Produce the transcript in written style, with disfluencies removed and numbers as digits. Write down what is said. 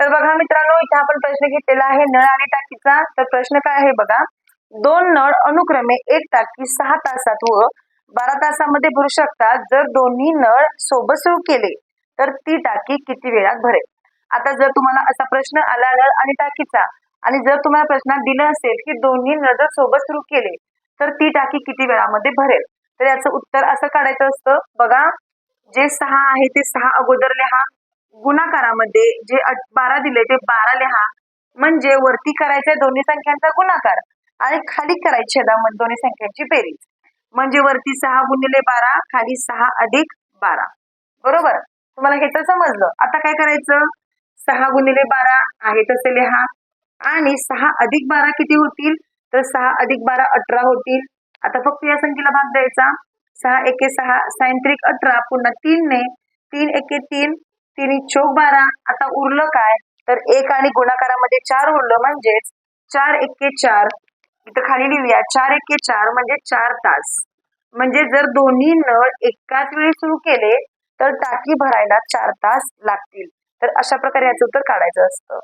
तर बघा मित्रांनो, इथे आपण प्रश्न घेतलेला आहे नळ आणि टाकीचा. तर प्रश्न काय आहे बघा, दोन नळ अनुक्रमे एक टाकी 6 तासात व 12 तासामध्ये भरू शकतात. जर दोन्ही नळ सोबत सुरू केले तर ती टाकी किती वेळात भरेल? आता जर तुम्हाला असा प्रश्न आला नळ आणि टाकीचा, आणि जर तुम्हाला प्रश्नात दिलं असेल की दोन्ही नळ जर सोबत सुरू केले तर ती टाकी किती वेळामध्ये भरेल, तर याचं उत्तर असं काढायचं असतं बघा. जे 6 आहे ते 6 अगोदर लिहा, गुणाकारामध्ये जे 12 दिले ते 12 लिहा, म्हणजे वरती करायचा दोन्ही संख्यांचा गुणाकार आणि खाली करायची छेदामध्ये दोन्ही संख्यांची बेरीज, म्हणजे वरती 6 गुणिले 12, खाली 6 अधिक 12. बरोबर, तुम्हाला हे तर समजलं. आता काय करायचं, 6 गुणिले 12 आहे तसे लिहा, आणि 6 अधिक 12 किती होतील, तर 6 अधिक 12 18 होतील. आता फक्त या संख्येला भाग द्यायचा, 6 एके 6, 6 त्रिक 18, पुन्हा 3 ने, 3 एके 3, 3 चौक 12. आता उरलं काय, तर 1 आणि गुणाकारामध्ये 4 उरलं, म्हणजेच 4 एके 4. इथं खाली लिहूया, 4 एके 4 म्हणजे 4 तास. म्हणजे जर दोन्ही नळ एकाच वेळी सुरू केले तर टाकी भरायला 4 तास लागतील. तर अशा प्रकारे याचं उत्तर काढायचं असतं.